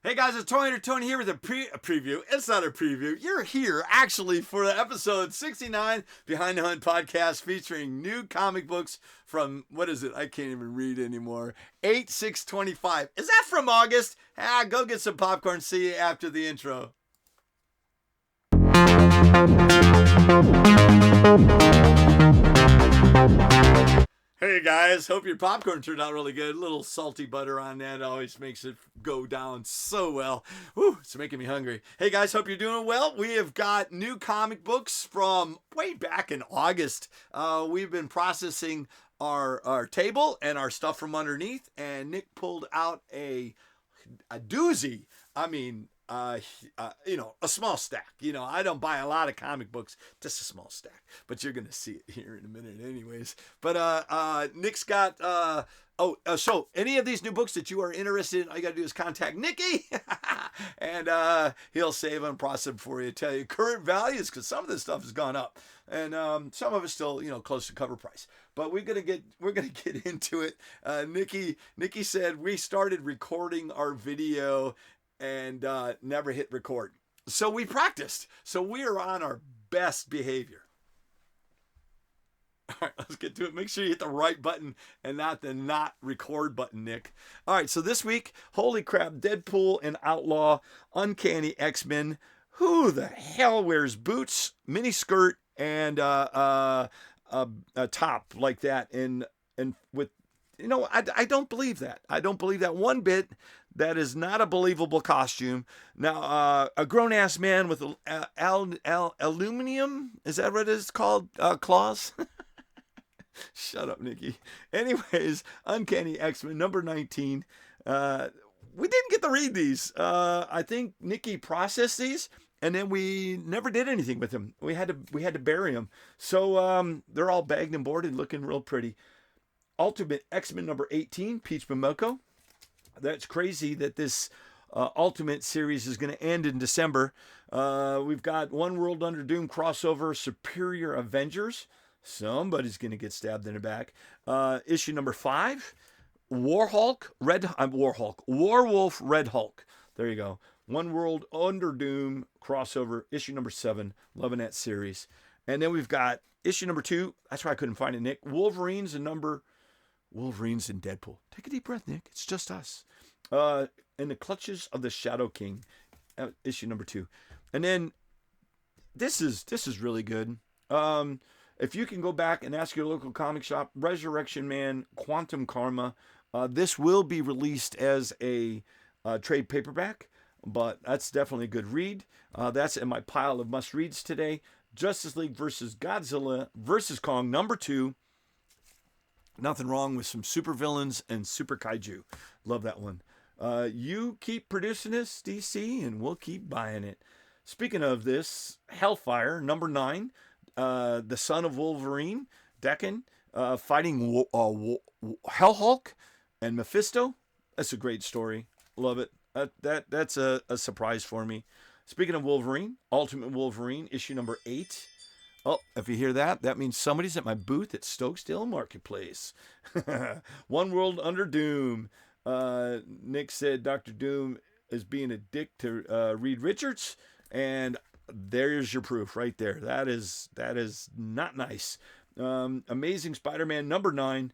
Hey guys, it's Tony here with a preview. It's not a preview. You're here actually for the episode 69 Behind the Hunt podcast featuring new comic books from, what is it? I can't even read anymore. 8/6/25. Is that from August? Go get some popcorn. See you after the intro. Hey guys, hope your popcorn turned out really good. A little salty butter on that always makes it go down so well. Whew, it's making me hungry. Hey guys, hope you're doing well. We have got new comic books from way back in August. We've been processing our table and our stuff from underneath, and Nick pulled out a doozy. I mean, a small stack. I don't buy a lot of comic books, just a small stack. But you're gonna see it here in a minute, anyways. But Nick's got. So any of these new books that you are interested in, all you gotta do is contact Nicky, and he'll save and process them for you. Tell you current values, because some of this stuff has gone up, and some of it's still close to cover price. But we're gonna get into it. Nicky said we started recording our video and never hit record. So we practiced. So we are on our best behavior. All right, let's get to it. Make sure you hit the right button and not the not record button, Nick. All right, so this week, holy crap, Deadpool and Outlaw, Uncanny X-Men. Who the hell wears boots, mini skirt, and a top like that? And with, I don't believe that. I don't believe that one bit. That is not a believable costume. Now, a grown-ass man with aluminum, is that what it's called? Claws? Shut up, Nicky. Anyways, Uncanny X-Men, number 19. We didn't get to read these. I think Nicky processed these, and then we never did anything with them. We had to bury them. So they're all bagged and boarded, looking real pretty. Ultimate X-Men number 18, Peach Momoko. That's crazy that this Ultimate series is going to end in December. We've got One World Under Doom crossover, Superior Avengers. Somebody's going to get stabbed in the back. Issue number 5, Warwolf Red Hulk. There you go. One World Under Doom crossover, issue number 7. Loving that series. And then we've got issue number 2. That's why I couldn't find it, Nick. Wolverines and Deadpool. Take a deep breath, Nick. It's just us. In the Clutches of the Shadow King, issue number 2. And then this is really good. If you can go back and ask your local comic shop, Resurrection Man, Quantum Karma. This will be released as a trade paperback, but that's definitely a good read. That's in my pile of must-reads today. Justice League versus Godzilla versus Kong, number 2. Nothing wrong with some supervillains and super kaiju. Love that one. You keep producing this, DC, and we'll keep buying it. Speaking of this, Hellfire, number 9. The son of Wolverine, Decken, fighting Hell Hulk and Mephisto. That's a great story. Love it. That's a surprise for me. Speaking of Wolverine, Ultimate Wolverine, issue number 8. Oh, if you hear that, that means somebody's at my booth at Stokesdale Marketplace. One World Under Doom. Nick said Dr. Doom is being a dick to Reed Richards, and there's your proof right there. That is not nice. Amazing Spider-Man number 9.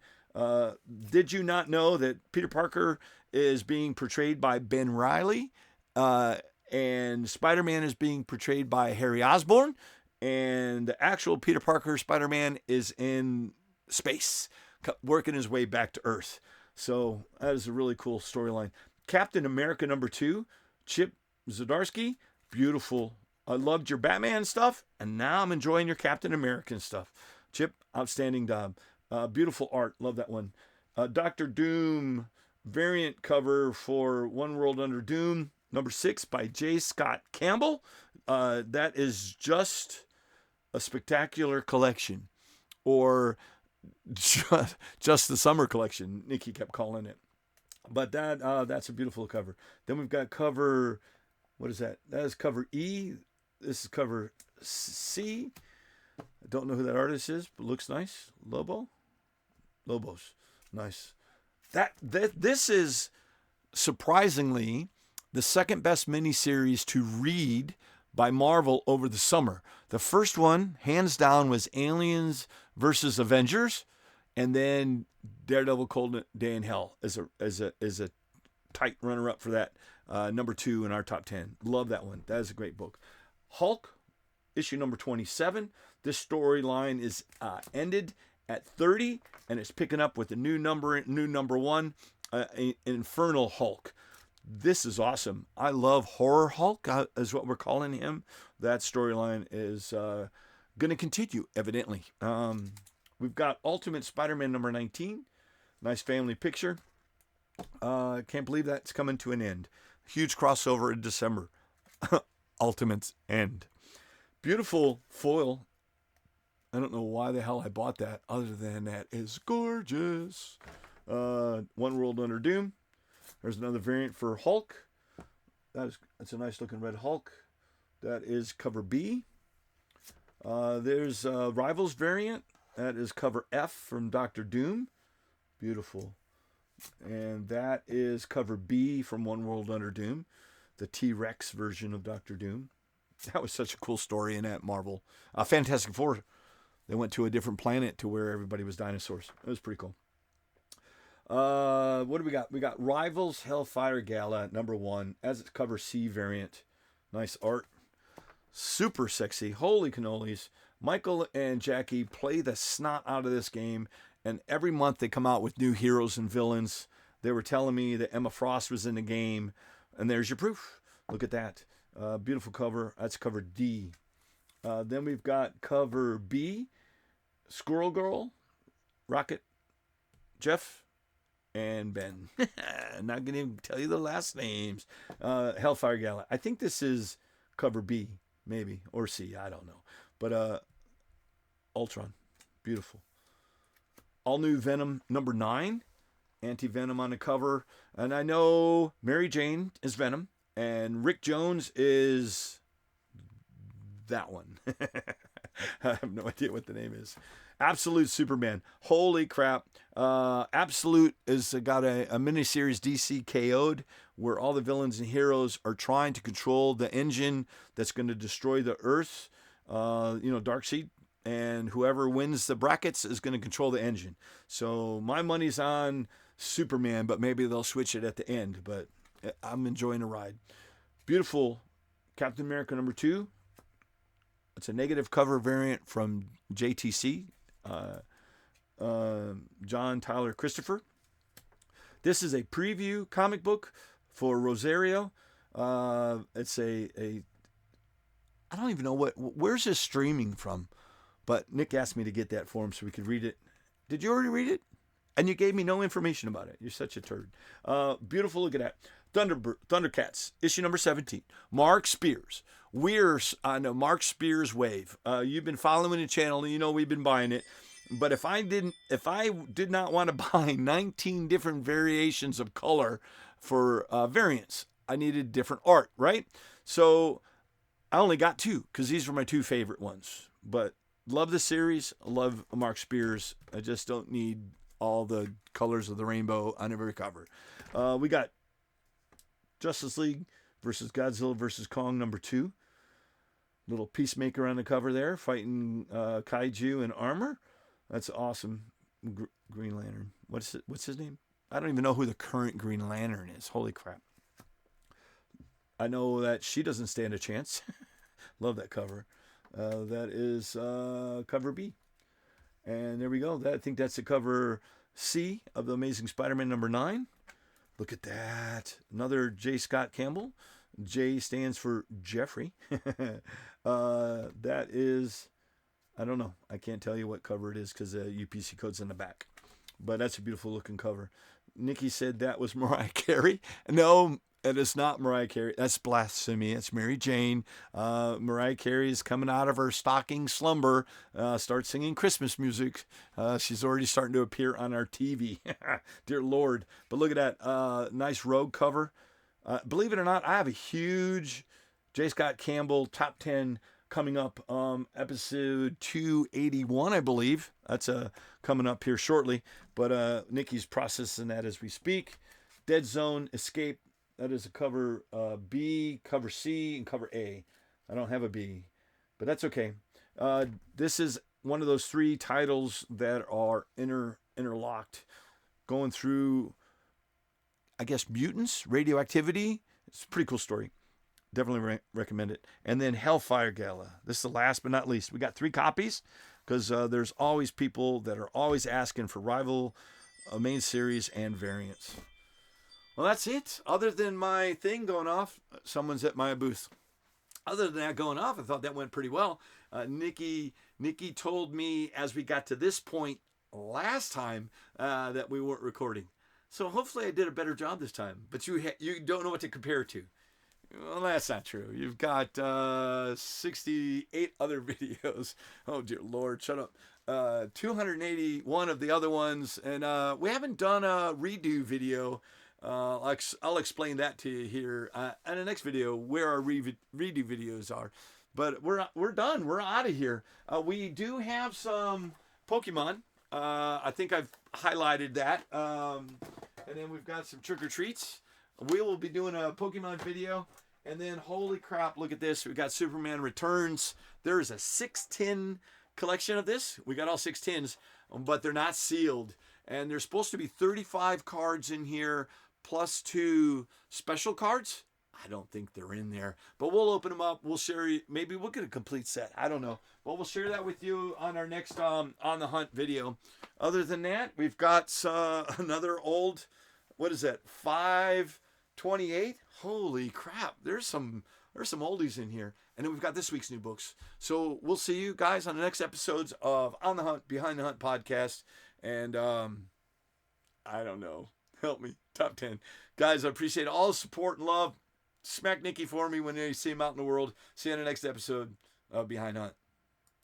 Did you not know that Peter Parker is being portrayed by Ben Reilly, and Spider-Man is being portrayed by Harry Osborn? And the actual Peter Parker Spider-Man is in space, working his way back to Earth. So that is a really cool storyline. Captain America number 2, Chip Zdarsky. Beautiful. I loved your Batman stuff, and now I'm enjoying your Captain American stuff. Chip, outstanding job. Beautiful art. Love that one. Dr. Doom variant cover for One World Under Doom, number 6 by J. Scott Campbell. That is just a spectacular collection, or just the summer collection, Nicky kept calling it. But that's a beautiful cover. Then we've got cover, what is that? That is cover E. This is cover C. I don't know who that artist is, but looks nice. Lobos. Nice. This is surprisingly the second best miniseries to read by Marvel over the summer. The first one, hands down, was Aliens versus Avengers, and then Daredevil: Cold Day in Hell is a tight runner-up for that. Number 2 in our top 10. Love that one. That is a great book. Hulk, issue number 27. This storyline is ended at 30, and it's picking up with a new number 1, Infernal Hulk. This is awesome. I love Horror Hulk, is what we're calling him. That storyline is going to continue, evidently. We've got Ultimate Spider-Man number 19. Nice family picture. Can't believe that's coming to an end. Huge crossover in December. Ultimate's end. Beautiful foil. I don't know why the hell I bought that, other than that is gorgeous. One World Under Doom. There's another variant for Hulk. That's a nice looking red Hulk. That is cover B. There's a Rivals variant. That is cover F from Dr. Doom. Beautiful. And that is cover B from One World Under Doom. The T-Rex version of Dr. Doom. That was such a cool story in that Marvel. Fantastic Four. They went to a different planet to where everybody was dinosaurs. It was pretty cool. What do we got? We got Rivals Hellfire Gala number 1 as its cover C variant. Nice art. Super sexy. Holy cannolis. Michael and Jackie play the snot out of this game, and every month they come out with new heroes and villains. They were telling me that Emma Frost was in the game, and there's your proof. Look at that. Beautiful cover. That's cover D. Then we've got cover B. Squirrel Girl, Rocket, Jeff, and Ben. Not going to even tell you the last names. Hellfire Gala. I think this is cover B, maybe, or C. I don't know. But Ultron. Beautiful. All new Venom number 9. Anti-Venom on the cover. And I know Mary Jane is Venom. And Rick Jones is that one. I have no idea what the name is. Absolute Superman. Holy crap. Absolute has got a miniseries DC KO'd where all the villains and heroes are trying to control the engine that's going to destroy the Earth. Darkseid. And whoever wins the brackets is going to control the engine. So my money's on Superman, but maybe they'll switch it at the end. But I'm enjoying the ride. Beautiful Captain America number 2. It's a negative cover variant from JTC, John Tyler Christopher. This is a preview comic book for Rosario. It's I don't even know where's this streaming from, but Nick asked me to get that for him so we could read it. Did you already read it? And you gave me no information about it. You're such a turd. Beautiful. Look at that. Thundercats, issue number 17. Mark Spears. We're on a Mark Spears wave. You've been following the channel, and you know we've been buying it. But if I did not want to buy 19 different variations of color for variants, I needed different art, right? So I only got 2 because these were my 2 favorite ones. But love the series. I love Mark Spears. I just don't need all the colors of the rainbow on every cover. We got Justice League versus Godzilla versus Kong number 2. Little Peacemaker on the cover there, fighting kaiju in armor. That's awesome. Green Lantern. What's his name? I don't even know who the current Green Lantern is. Holy crap. I know that she doesn't stand a chance. Love that cover. That is cover B. And there we go. I think that's the cover C of The Amazing Spider-Man number 9. Look at that. Another J. Scott Campbell. J stands for Jeffrey. That is, I don't know. I can't tell you what cover it is because the UPC code's in the back. But that's a beautiful looking cover. Nikki said that was Mariah Carey. No, it is not Mariah Carey. That's blasphemy. It's Mary Jane. Mariah Carey is coming out of her stocking slumber. Start singing Christmas music. She's already starting to appear on our TV. Dear Lord. But look at that. Nice Rogue cover. Believe it or not, I have a huge J. Scott Campbell top 10 coming up. Episode 281, I believe. That's coming up here shortly. But Nikki's processing that as we speak. Dead Zone, Escape, That is a cover B, cover C, and cover A. I don't have a B, but that's okay. This is one of those three titles that are interlocked, going through, I guess, mutants, radioactivity. It's a pretty cool story. Definitely recommend it. And then Hellfire Gala. This is the last but not least. We got 3 copies because there's always people that are always asking for rival main series and variants. Well, that's it. Other than my thing going off, someone's at my booth. Other than that going off, I thought that went pretty well. Nikki told me as we got to this point last time that we weren't recording. So hopefully I did a better job this time. But you don't know what to compare it to. Well, that's not true. You've got 68 other videos. Oh, dear Lord, shut up. 281 of the other ones. And we haven't done a redo video. I'll explain that to you here in the next video where our redo videos are. But we're done. We're out of here. We do have some Pokemon. I think I've highlighted that. And then we've got some trick or treats. We will be doing a Pokemon video. And then, holy crap, look at this. We got Superman Returns. There is a 6-tin collection of this. We got all 6 tins, but they're not sealed. And there's supposed to be 35 cards in here, plus 2 special cards. I don't think they're in there, but we'll open them up. We'll share. Maybe we'll get a complete set. I don't know, but we'll share that with you on our next On the Hunt video. Other than that, we've got another old. What is that? 528. Holy crap! There's some oldies in here, and then we've got this week's new books. So we'll see you guys on the next episodes of On the Hunt, Behind the Hunt podcast, and I don't know. Help me. Top 10. Guys, I appreciate all the support and love. Smack Nikki for me when you see him out in the world. See you on the next episode of Behind Hunt.